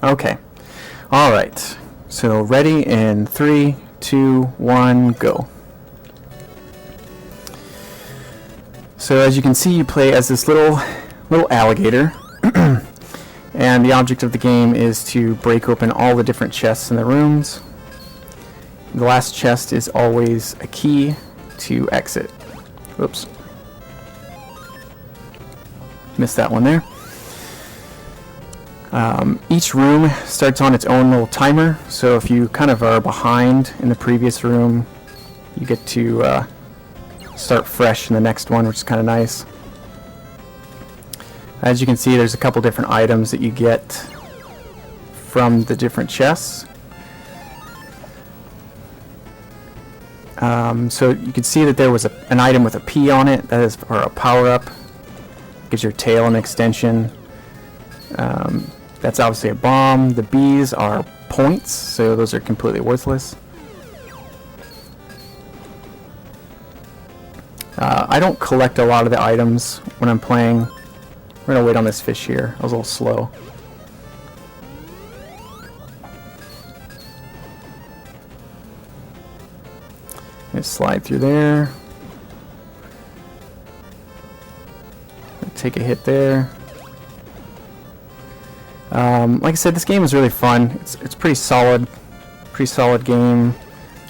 Okay. All right. So ready in 3, 2, 1, go. So as you can see, you play as this little alligator, and the object of the game is to break open all the different chests in the rooms. The last chest is always a key to exit. Whoops. Missed that one there. Each room starts on its own little timer, so if you kind of are behind in the previous room, you get to start fresh in the next one, which is kind of nice. As you can see, there's a couple different items that you get from the different chests. So you can see that there was an item with a P on it, that is for a power-up. Gives your tail an extension. That's obviously a bomb. The B's are points, so those are completely worthless. I don't collect a lot of the items when I'm playing. We're going to wait on this fish here. I was a little slow. Just slide through there. Take a hit there. Like I said, this game is really fun. It's pretty solid game.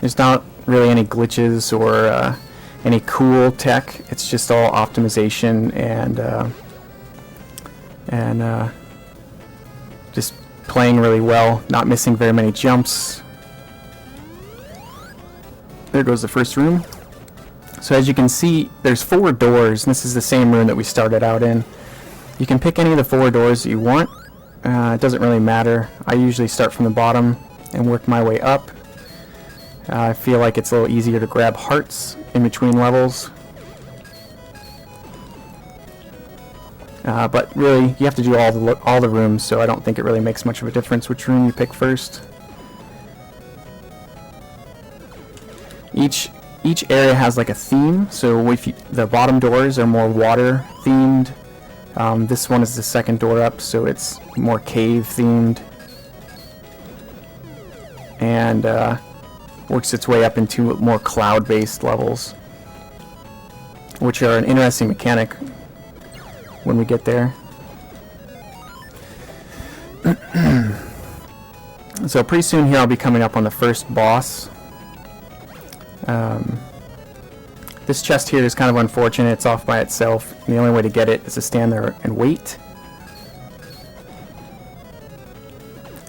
There's not really any glitches or any cool tech. It's just all optimization and just playing really well, not missing very many jumps. There goes the first room. So as you can see, there's 4 doors, and this is the same room that we started out in. You can pick any of the 4 doors that you want. It doesn't really matter. I usually start from the bottom and work my way up. I feel like it's a little easier to grab hearts in between levels. But really, you have to do all the rooms, so I don't think it really makes much of a difference which room you pick first. Each area has like a theme, so if the bottom doors are more water themed. This one is the second door up, so it's more cave themed, and works its way up into more cloud-based levels, which are an interesting mechanic when we get there. So pretty soon here I'll be coming up on the first boss. This chest here is kind of unfortunate. It's off by itself. The only way to get it is to stand there and wait.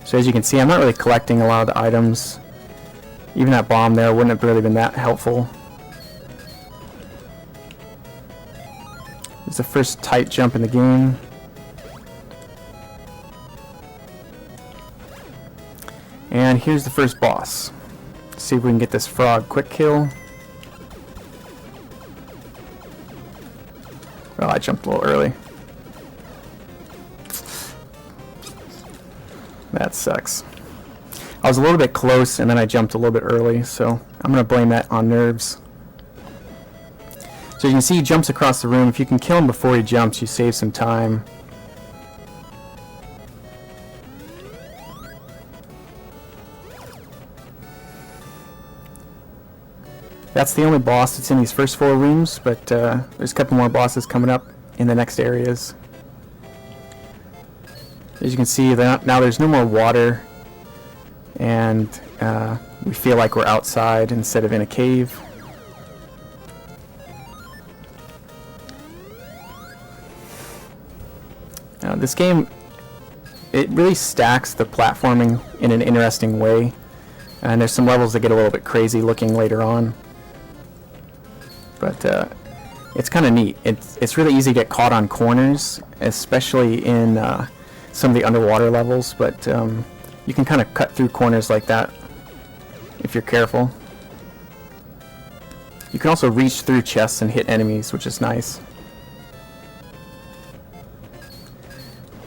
So as you can see, I'm not really collecting a lot of the items. Even that bomb there wouldn't have really been that helpful. It's the first tight jump in the game. And here's the first boss. Let's see if we can get this frog quick kill. Well, I jumped a little early. That sucks. I was a little bit close and then I jumped a little bit early, so I'm going to blame that on nerves. So you can see he jumps across the room. If you can kill him before he jumps, you save some time. That's the only boss that's in these first 4 rooms, but there's a couple more bosses coming up in the next areas. As you can see, now there's no more water, and we feel like we're outside instead of in a cave. This game, it really stacks the platforming in an interesting way, and there's some levels that get a little bit crazy looking later on. But it's kind of neat. It's really easy to get caught on corners, especially in some of the underwater levels, but you can kind of cut through corners like that if you're careful. You can also reach through chests and hit enemies, which is nice.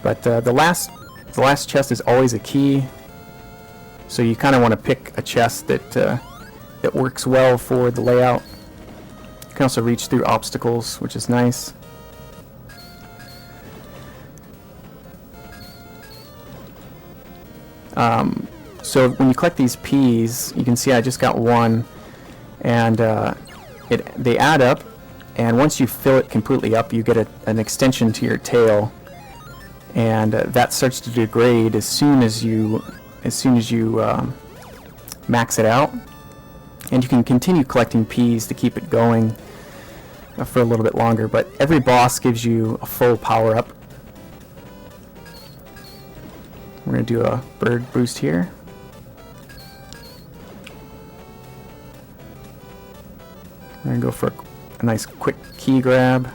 But the last chest is always a key, so you kind of want to pick a chest that works well for the layout. You can also reach through obstacles, which is nice. So when you collect these peas, you can see I just got one, and they add up, and once you fill it completely up, you get an extension to your tail, and that starts to degrade as soon as you max it out. And you can continue collecting peas to keep it going for a little bit longer, but every boss gives you a full power up. We're going to do a bird boost here. We're going to go for a nice quick key grab.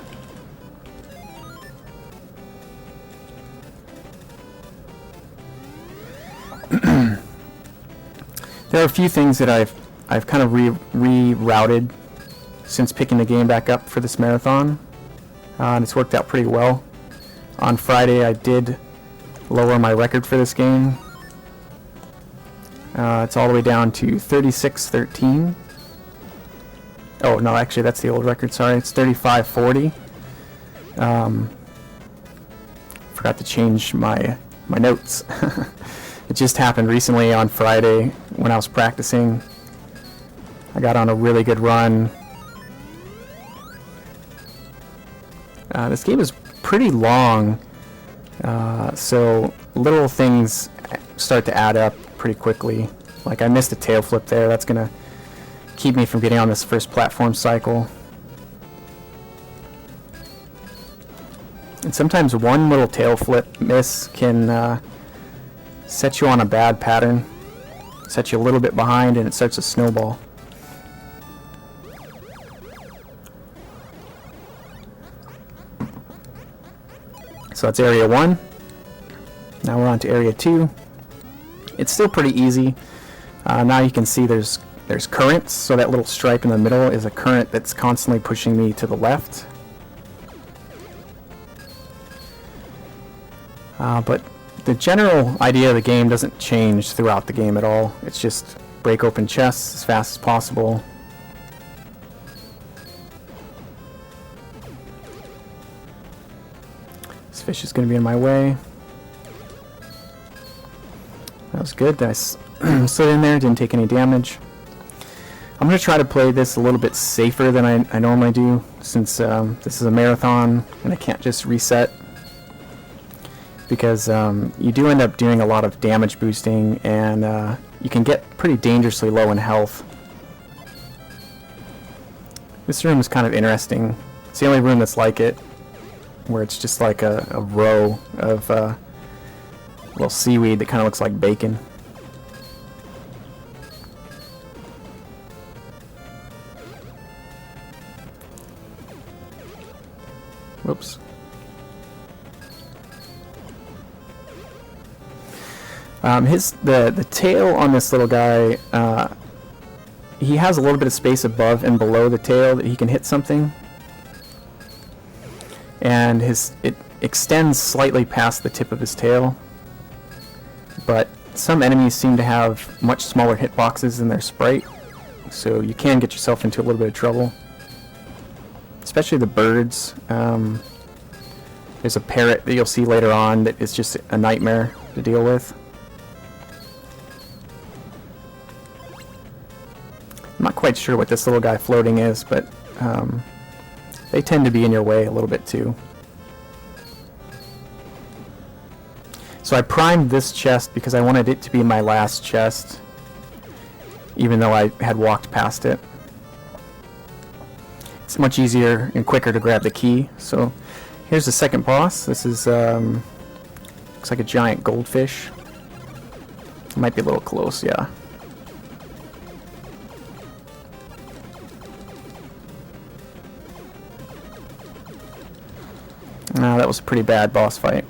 There are a few things that I've kind of rerouted since picking the game back up for this marathon, and it's worked out pretty well. On Friday I did lower my record for this game. It's all the way down to 36:13. Oh no, actually that's the old record, sorry, it's 35:40. Forgot to change my notes. It just happened recently on Friday when I was practicing. I got on a really good run. This game is pretty long, so little things start to add up pretty quickly. Like I missed a tail flip there. That's gonna keep me from getting on this first platform cycle. And sometimes one little tail flip miss can set you on a bad pattern, set you a little bit behind, and it starts to snowball. So that's area 1. Now we're on to area 2. It's still pretty easy. Now you can see there's currents, so that little stripe in the middle is a current that's constantly pushing me to the left. But the general idea of the game doesn't change throughout the game at all. It's just break open chests as fast as possible. This fish is going to be in my way. That was good. I slid in there, didn't take any damage. I'm going to try to play this a little bit safer than I normally do, since this is a marathon and I can't just reset. Because you do end up doing a lot of damage boosting, and you can get pretty dangerously low in health. This room is kind of interesting. It's the only room that's like it, where it's just like a row of little seaweed that kind of looks like bacon. Whoops. The tail on this little guy, he has a little bit of space above and below the tail that he can hit something, and it extends slightly past the tip of his tail. But some enemies seem to have much smaller hitboxes than their sprite, so you can get yourself into a little bit of trouble. Especially the birds. There's a parrot that you'll see later on that is just a nightmare to deal with. I'm not quite sure what this little guy floating is, but they tend to be in your way a little bit too. So I primed this chest because I wanted it to be my last chest, even though I had walked past it. It's much easier and quicker to grab the key. So here's the second boss. This is looks like a giant goldfish. It might be a little close, yeah. That was a pretty bad boss fight.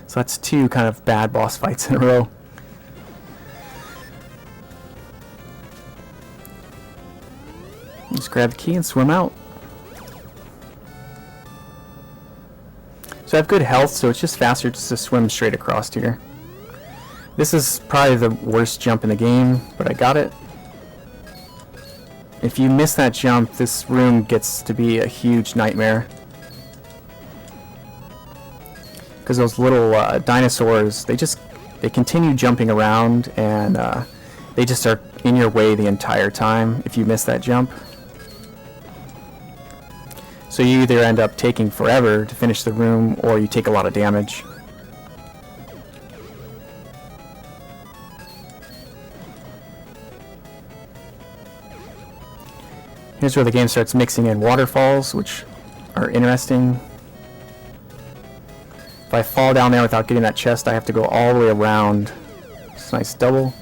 So that's two kind of bad boss fights in a row. Just grab the key and swim out. So I have good health, so it's just faster just to swim straight across here. This is probably the worst jump in the game, but I got it. If you miss that jump, this room gets to be a huge nightmare. Because those little dinosaurs, they just they continue jumping around, and they just are in your way the entire time if you miss that jump. So you either end up taking forever to finish the room, or you take a lot of damage. Here's where the game starts mixing in waterfalls, which are interesting. If I fall down there without getting that chest, I have to go all the way around. It's a nice double.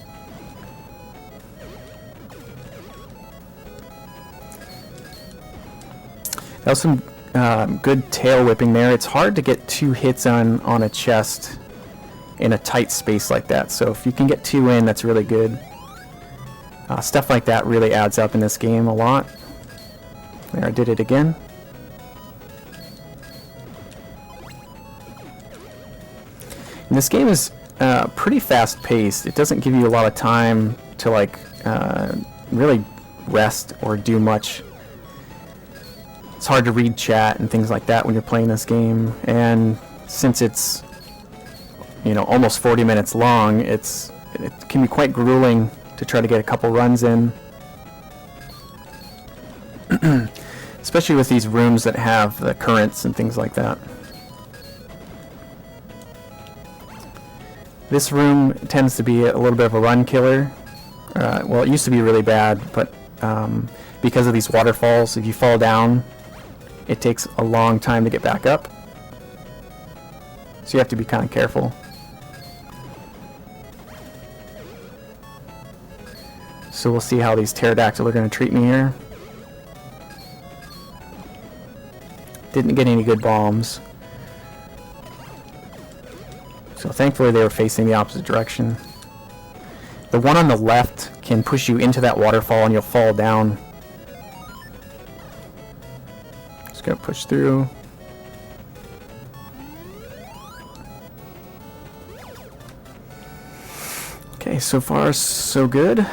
That was some good tail whipping there. It's hard to get 2 hits on a chest in a tight space like that, so if you can get 2 in, that's really good. Stuff like that really adds up in this game a lot. There, I did it again. And this game is pretty fast-paced. It doesn't give you a lot of time to like really rest or do much. It's hard to read chat and things like that when you're playing this game, and since it's, you know, almost 40 minutes long, it can be quite grueling to try to get a couple runs in. Especially with these rooms that have the currents and things like that. This room tends to be a little bit of a run killer. Well, it used to be really bad, but because of these waterfalls, if you fall down, it takes a long time to get back up. So you have to be kind of careful. So we'll see how these pterodactyl are going to treat me here. Didn't get any good bombs. So thankfully they were facing the opposite direction. The one on the left can push you into that waterfall and you'll fall down. Just gonna push through. Okay, so far so good.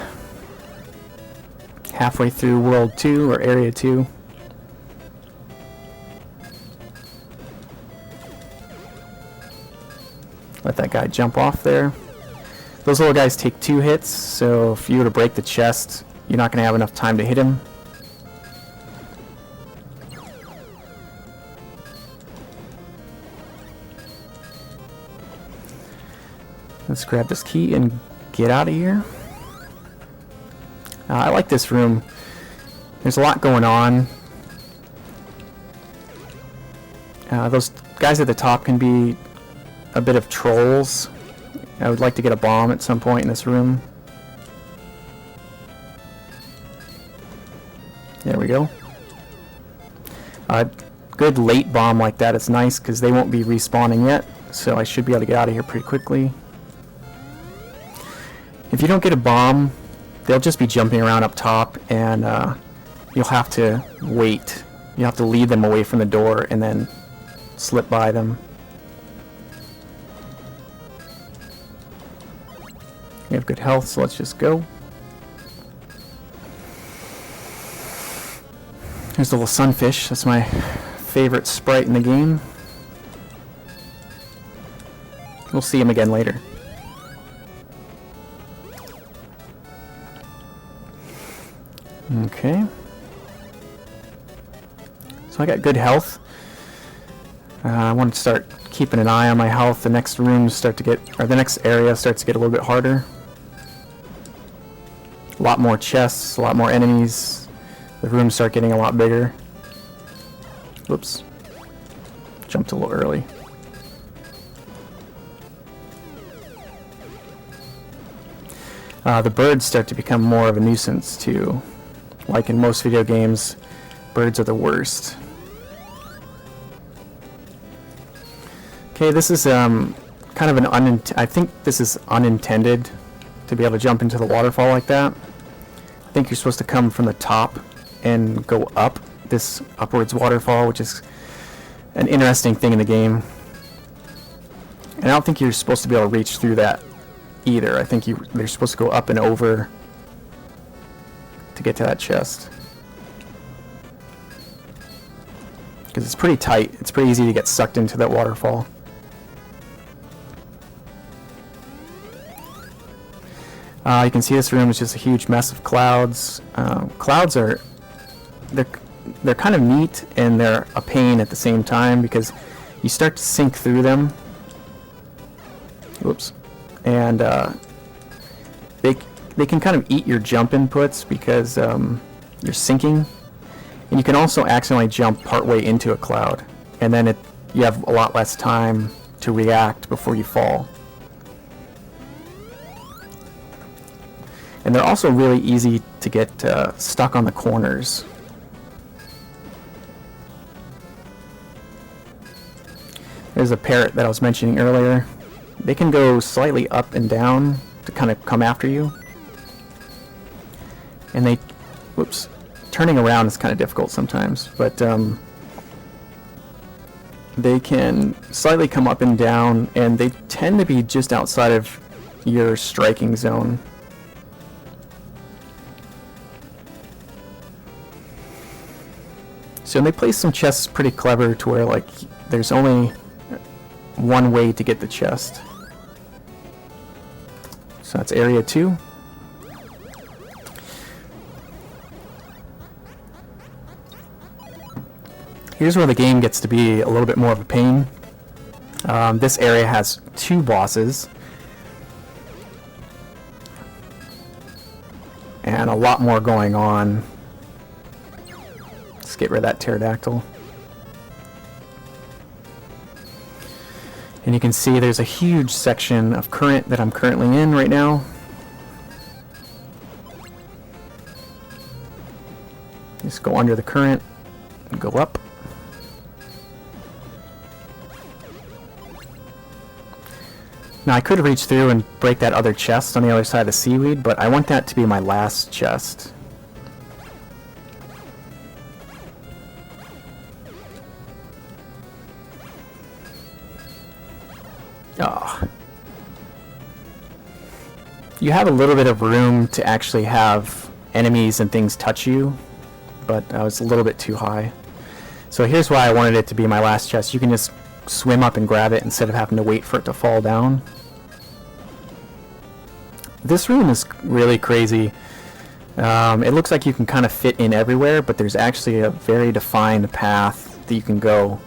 Halfway through World 2 or Area 2. Let that guy jump off there. Those little guys take 2 hits, so if you were to break the chest, you're not going to have enough time to hit him. Let's grab this key and get out of here. I like this room. There's a lot going on. Those guys at the top can be a bit of trolls. I would like to get a bomb at some point in this room. There we go. A good late bomb like that is nice because they won't be respawning yet, so I should be able to get out of here pretty quickly. If you don't get a bomb, they'll just be jumping around up top, and you'll have to wait. You have to lead them away from the door and then slip by them. We have good health, so let's just go. Here's the little sunfish. That's my favorite sprite in the game. We'll see him again later. Okay. So I got good health. I want to start keeping an eye on my health. The next rooms start to get, or the next area starts to get a little bit harder. A lot more chests, a lot more enemies. The rooms start getting a lot bigger. Whoops. Jumped a little early. The birds start to become more of a nuisance too. Like in most video games, birds are the worst. Okay, this is kind of an I think this is unintended to be able to jump into the waterfall like that. I think you're supposed to come from the top and go up this upwards waterfall, which is an interesting thing in the game. And I don't think you're supposed to be able to reach through that either. I think they're supposed to go up and over to get to that chest. Because it's pretty tight. It's pretty easy to get sucked into that waterfall. You can see this room is just a huge mess of clouds. Clouds are they're kind of neat and they're a pain at the same time because you start to sink through them. Whoops. And they can kind of eat your jump inputs because you're sinking. And you can also accidentally jump partway into a cloud, and then you have a lot less time to react before you fall. And they're also really easy to get stuck on the corners. There's a parrot that I was mentioning earlier. They can go slightly up and down to kind of come after you. And whoops, turning around is kind of difficult sometimes, but they can slightly come up and down, and they tend to be just outside of your striking zone. So they place some chests pretty clever to where like there's only one way to get the chest. So that's area 2. Here's where the game gets to be a little bit more of a pain. This area has 2 bosses. And a lot more going on. Let's get rid of that pterodactyl. And you can see there's a huge section of current that I'm currently in right now. Just go under the current and go up. Now I could reach through and break that other chest on the other side of the seaweed, but I want that to be my last chest. Oh. You have a little bit of room to actually have enemies and things touch you, but I was a little bit too high. So here's why I wanted it to be my last chest. You can just swim up and grab it instead of having to wait for it to fall down. This room is really crazy. It looks like you can kind of fit in everywhere, but there's actually a very defined path that you can go.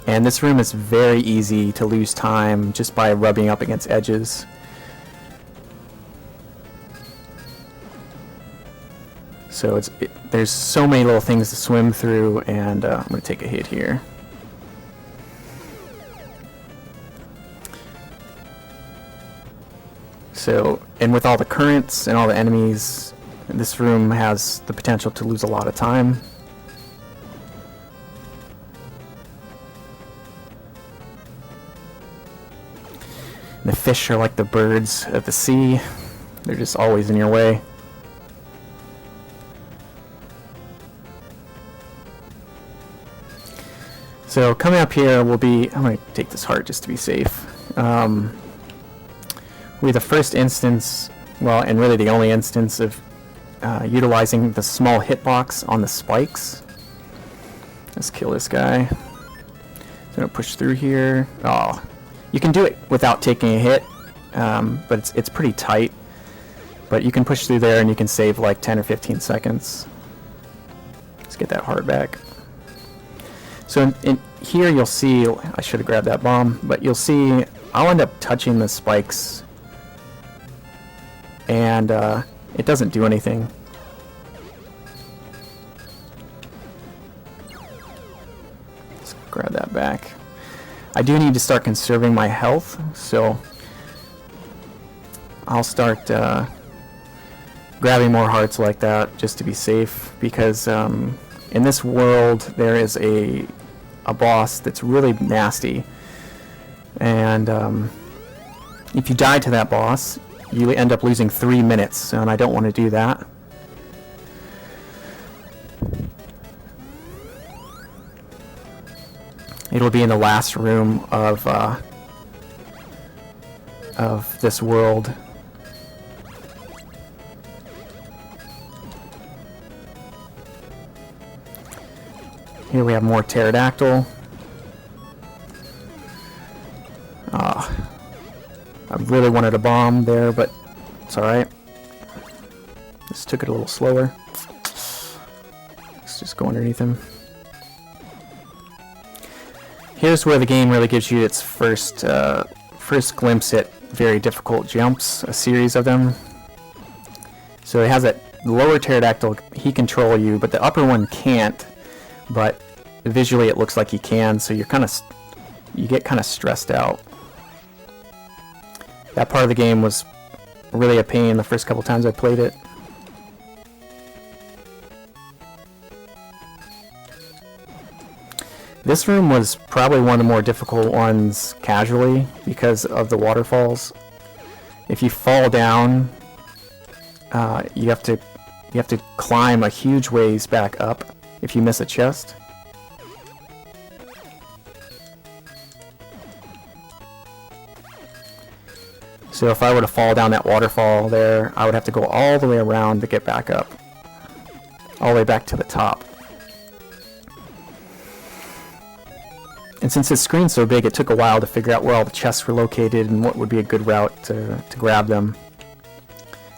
And this room is very easy to lose time just by rubbing up against edges. So there's so many little things to swim through, and I'm going to take a hit here. So, and with all the currents and all the enemies, this room has the potential to lose a lot of time. And the fish are like the birds of the sea. They're just always in your way. So coming up here will be, I'm going to take this heart just to be safe. Will be the first instance, well, and really the only instance of utilizing the small hitbox on the spikes. Let's kill this guy. So I'm going to push through here. Oh, you can do it without taking a hit, but it's pretty tight. But you can push through there and you can save like 10 or 15 seconds. Let's get that heart back. So in here you'll see, I should have grabbed that bomb, but you'll see I'll end up touching the spikes and it doesn't do anything. Let's grab that back. I do need to start conserving my health, so I'll start grabbing more hearts like that just to be safe, because in this world there is a boss that's really nasty, and if you die to that boss you end up losing 3 minutes, and I don't want to do that. It'll be in the last room of this world. Here we have more pterodactyl. Ah, Really wanted a bomb there, but it's alright. Just took it a little slower. Let's just go underneath him. Here's where the game really gives you its first glimpse at very difficult jumps, a series of them. So it has that lower pterodactyl, he can control you, but the upper one can't. But visually it looks like he can, so you get kind of stressed out. That part of the game was really a pain the first couple times I played it. This room was probably one of the more difficult ones casually because of the waterfalls. If you fall down, you have to climb a huge ways back up if you miss a chest. So if I were to fall down that waterfall there, I would have to go all the way around to get back up. All the way back to the top. And since this screen's so big, it took a while to figure out where all the chests were located and what would be a good route to grab them.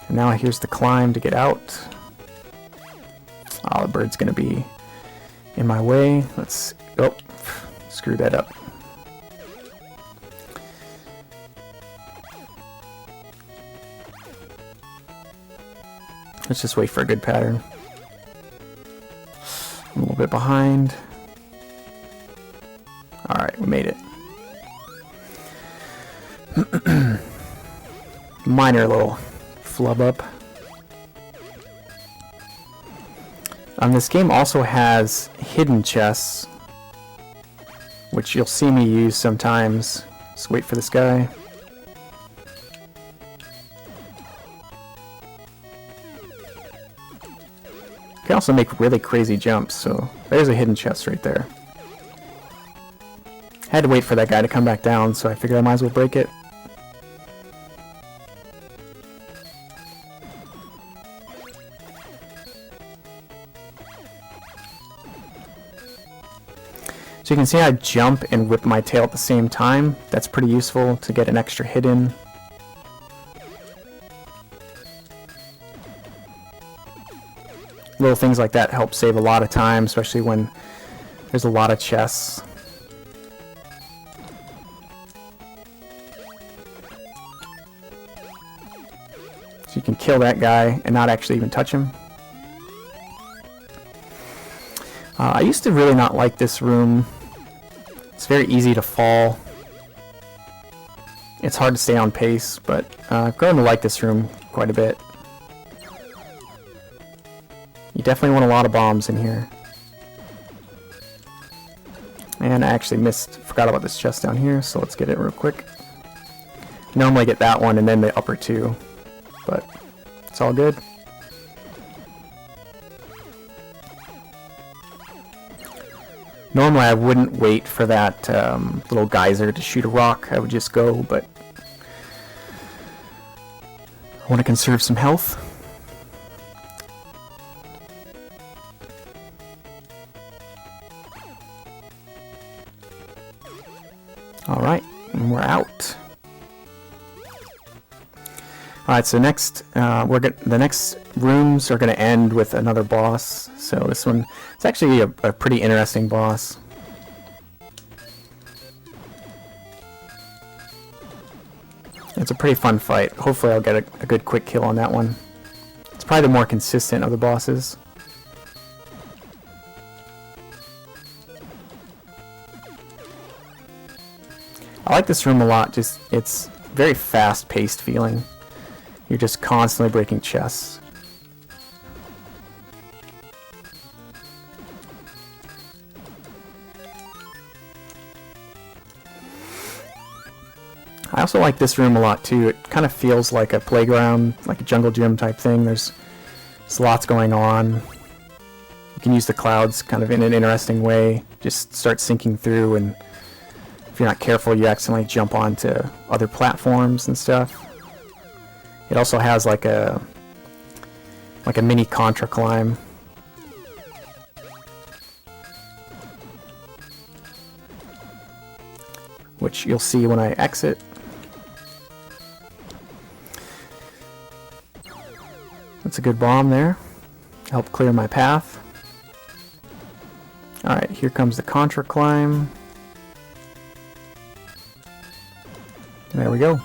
And now here's the climb to get out. Oh, the bird's gonna be in my way. Let's, oh, screw that up. Let's just wait for a good pattern. I'm a little bit behind. Alright, we made it. Minor little flub up. This game also has hidden chests, which you'll see me use sometimes. Just wait for this guy. You can also make really crazy jumps, so there's a hidden chest right there. Had to wait for that guy to come back down, so I figured I might as well break it. So you can see I jump and whip my tail at the same time. That's pretty useful to get an extra hit in. Little things like that help save a lot of time, especially when there's a lot of chests. So you can kill that guy and not actually even touch him. I used to really not like this room. It's very easy to fall. It's hard to stay on pace, but I've grown to like this room quite a bit. You definitely want a lot of bombs in here. And I actually forgot about this chest down here, so let's get it real quick. Normally I get that one and then the upper two, but it's all good. Normally I wouldn't wait for that little geyser to shoot a rock, I would just go, but I want to conserve some health. Alright, and we're out. Alright, so next, the next rooms are going to end with another boss. So this one, it's actually a pretty interesting boss. It's a pretty fun fight. Hopefully I'll get a good quick kill on that one. It's probably the more consistent of the bosses. I like this room a lot, just it's very fast-paced feeling. You're just constantly breaking chests. I also like this room a lot too. It kind of feels like a playground, like a jungle gym type thing. There's lots going on. You can use the clouds kind of in an interesting way. Just start sinking through, and if you're not careful, you accidentally jump onto other platforms and stuff. It also has like a mini contra climb. Which you'll see when I exit. That's a good bomb there. Help clear my path. Alright, here comes the contra climb. There we go.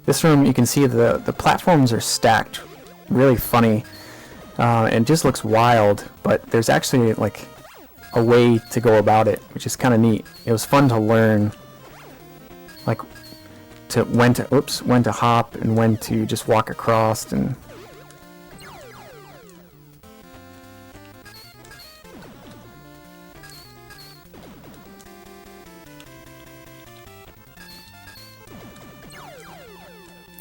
This room, you can see the platforms are stacked really funny, and just looks wild, but there's actually like a way to go about it, which is kind of neat. It was fun to learn, like when to hop and when to just walk across. And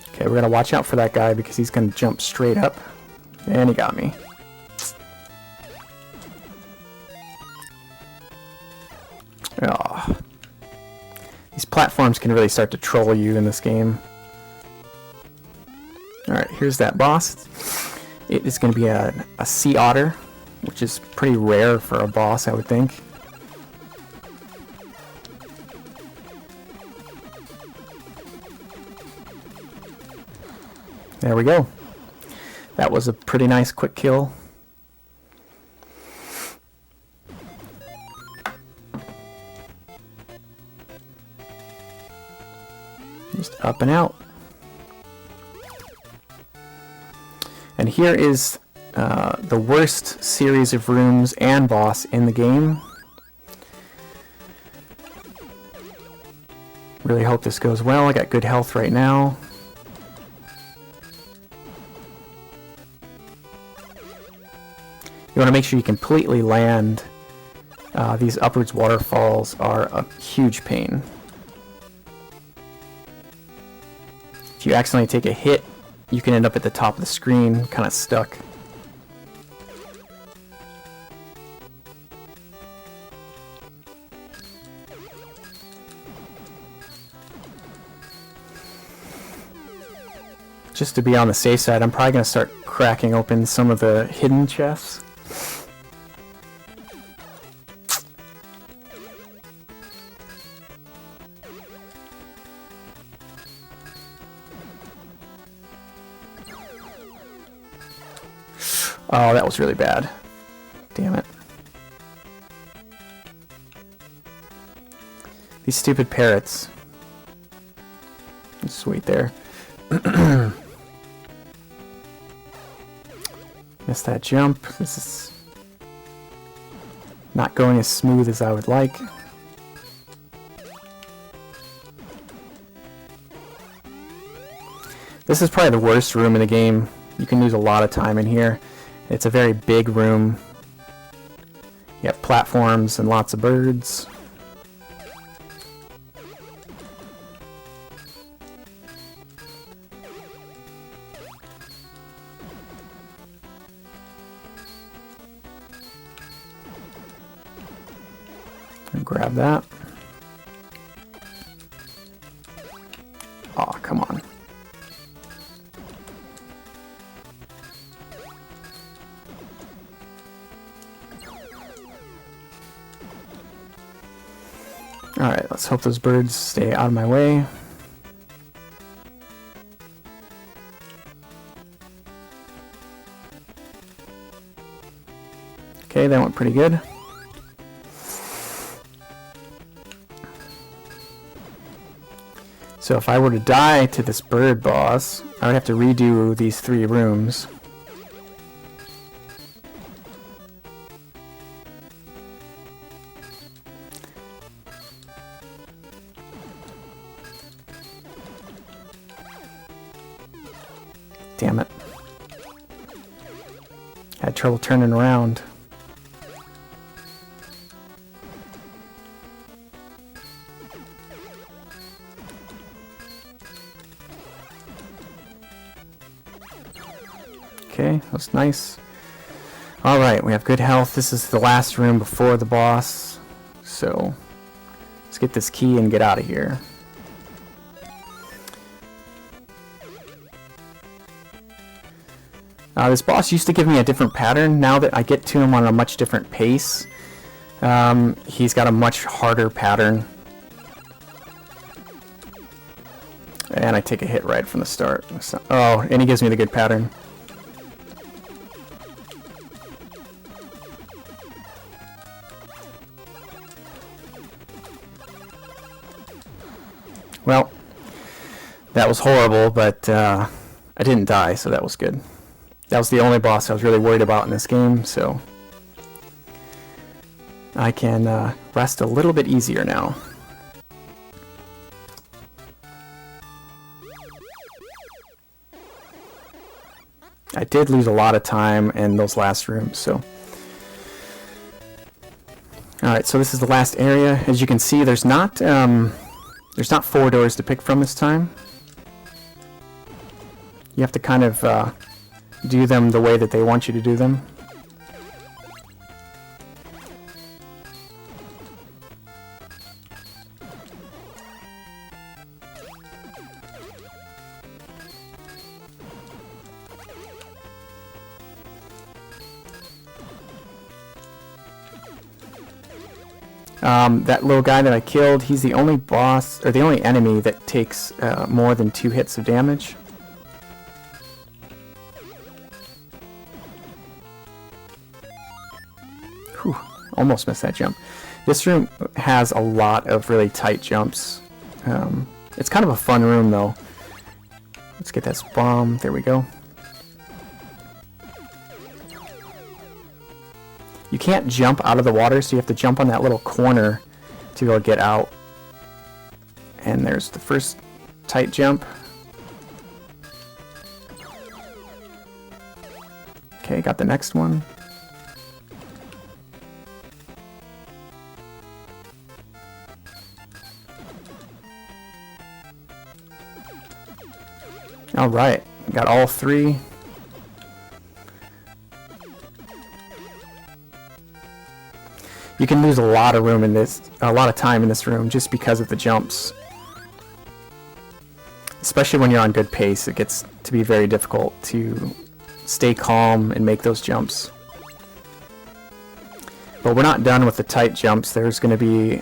okay, we're gonna watch out for that guy because he's gonna jump straight up, and he got me. Oh. These platforms can really start to troll you in this game. Alright, here's that boss. It is going to be a sea otter, which is pretty rare for a boss, I would think. There we go. That was a pretty nice quick kill. Just up and out. And here is the worst series of rooms and boss in the game. Really hope this goes well. I got good health right now. You want to make sure you completely land. These upwards waterfalls are a huge pain. If you accidentally take a hit, you can end up at the top of the screen, kind of stuck. Just to be on the safe side, I'm probably going to start cracking open some of the hidden chests. Oh, that was really bad. Damn it. These stupid parrots. Just wait there. Missed that jump. This is not going as smooth as I would like. This is probably the worst room in the game. You can lose a lot of time in here. It's a very big room. You have platforms and lots of birds. And grab that. Oh, come on. Alright, let's hope those birds stay out of my way. Okay, that went pretty good. So if I were to die to this bird boss, I would have to redo these 3 rooms. Damn it. Had trouble turning around. Okay, that's nice. Alright, we have good health. This is the last room before the boss. So, let's get this key and get out of here. This boss used to give me a different pattern. Now that I get to him on a much different pace, he's got a much harder pattern. And I take a hit right from the start. Oh, and he gives me the good pattern. Well, that was horrible, but I didn't die, so that was good. That was the only boss I was really worried about in this game, so I can rest a little bit easier now. I did lose a lot of time in those last rooms, so... Alright, so this is the last area. As you can see, there's not 4 doors to pick from this time. You have to kind of do them the way that they want you to do them. That little guy that I killed, he's the only boss, or the only enemy that takes more than 2 hits of damage. Whew, almost missed that jump. This room has a lot of really tight jumps. It's kind of a fun room though. Let's get this bomb, there we go. You can't jump out of the water, so you have to jump on that little corner to be able to get out. And there's the first tight jump. Okay, got the next one. Alright, got all 3. You can lose a lot of room in this, a lot of time in this room just because of the jumps. Especially when you're on good pace, it gets to be very difficult to stay calm and make those jumps. But we're not done with the tight jumps. There's going to be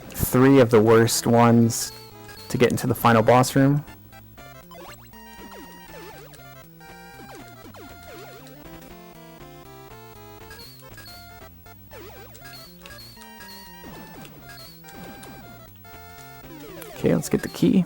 3 of the worst ones to get into the final boss room. Okay, let's get the key.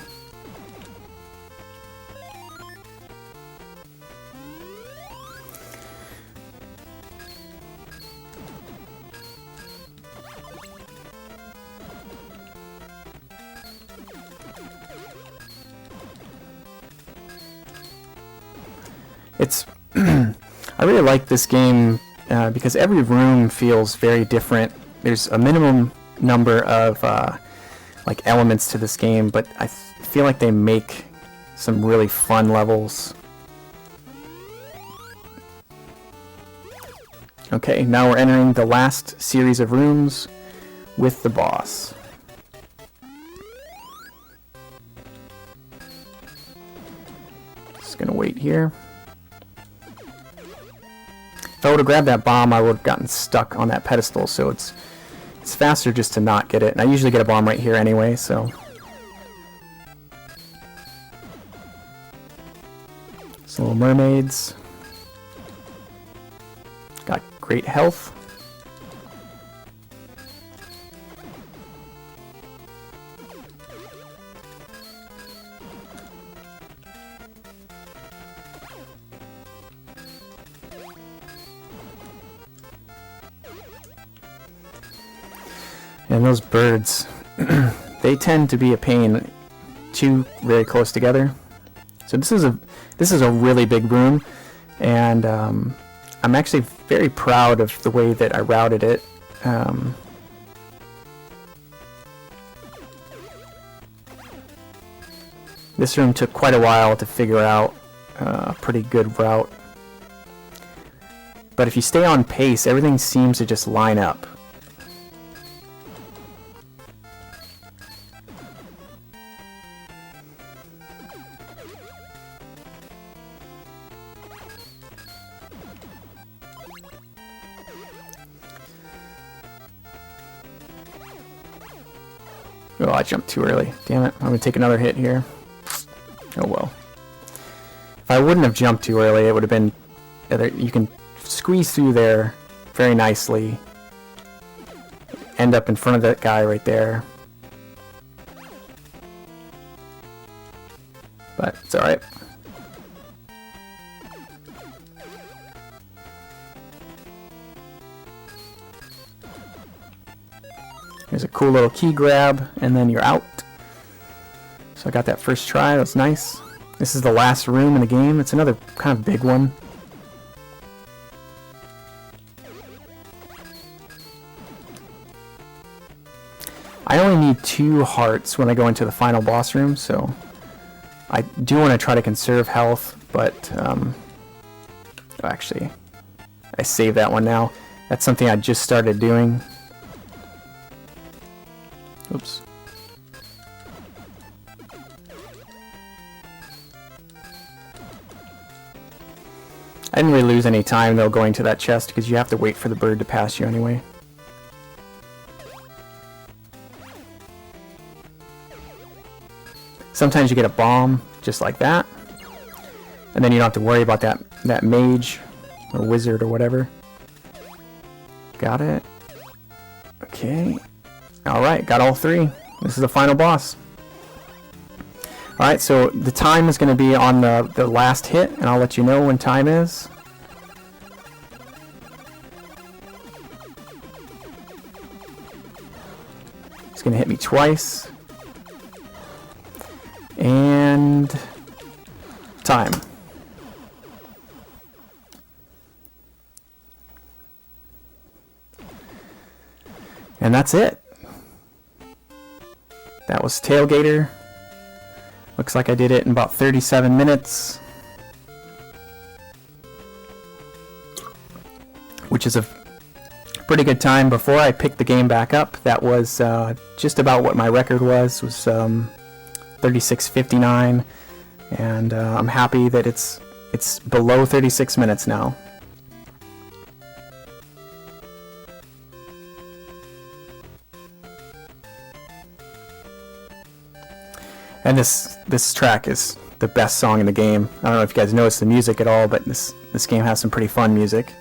It's I really like this game because every room feels very different. There's a minimum number of like elements to this game, but I feel like they make some really fun levels. Okay, now we're entering the last series of rooms with the boss. Just gonna wait here. If I would have grabbed that bomb, I would have gotten stuck on that pedestal, so it's faster just to not get it. And I usually get a bomb right here anyway, so... Some little mermaids. Got great health. And those birds, they tend to be a pain, too very close together. So this is a really big room, and I'm actually very proud of the way that I routed it. This room took quite a while to figure out a pretty good route. But if you stay on pace, everything seems to just line up. Oh, I jumped too early. Damn it. I'm going to take another hit here. Oh well. If I wouldn't have jumped too early, it would have been... You can squeeze through there very nicely. End up in front of that guy right there. But it's alright. There's a cool little key grab, and then you're out. So I got that first try, that's nice. This is the last room in the game. It's another kind of big one. I only need 2 hearts when I go into the final boss room, so I do want to try to conserve health, but actually, I saved that one now. That's something I just started doing. Oops. I didn't really lose any time though going to that chest because you have to wait for the bird to pass you anyway. Sometimes you get a bomb just like that, and then you don't have to worry about that mage or wizard or whatever. Got it. Okay. Alright, got all 3. This is the final boss. Alright, so the time is going to be on the last hit, and I'll let you know when time is. It's going to hit me twice. And... time. And that's it. That was Gator. Looks like I did it in about 37 minutes. Which is a pretty good time. Before I picked the game back up, that was just about what my record was 36:59. And I'm happy that it's below 36 minutes now. And this track is the best song in the game. I don't know if you guys noticed the music at all, but this game has some pretty fun music.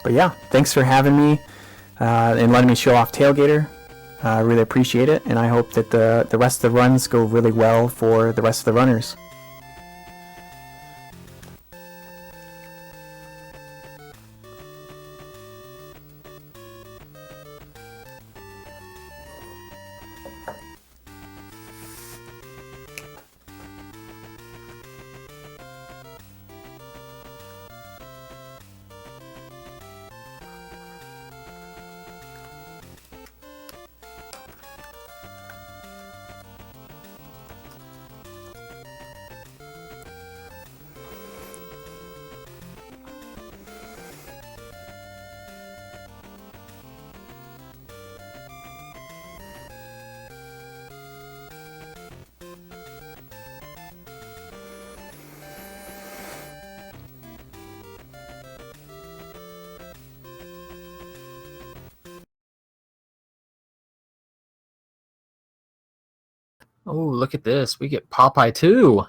But yeah, thanks for having me and letting me show off Gator. I really appreciate it, and I hope that the rest of the runs go really well for the rest of the runners. Oh, look at this. We get Popeye too.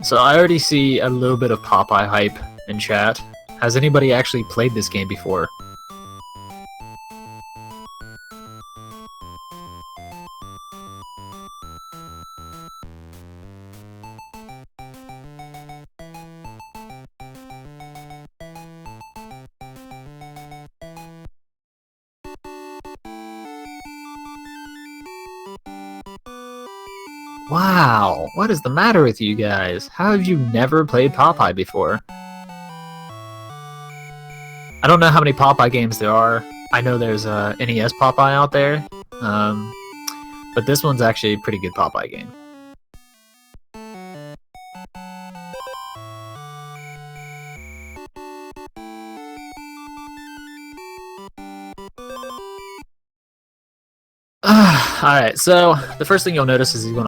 So I already see a little bit of Popeye hype in chat. Has anybody actually played this game before? Wow, what is the matter with you guys? How have you never played Popeye before? I don't know how many Popeye games there are. I know there's a NES Popeye out there, But this one's actually a pretty good Popeye game. Alright, so the first thing you'll notice is he's going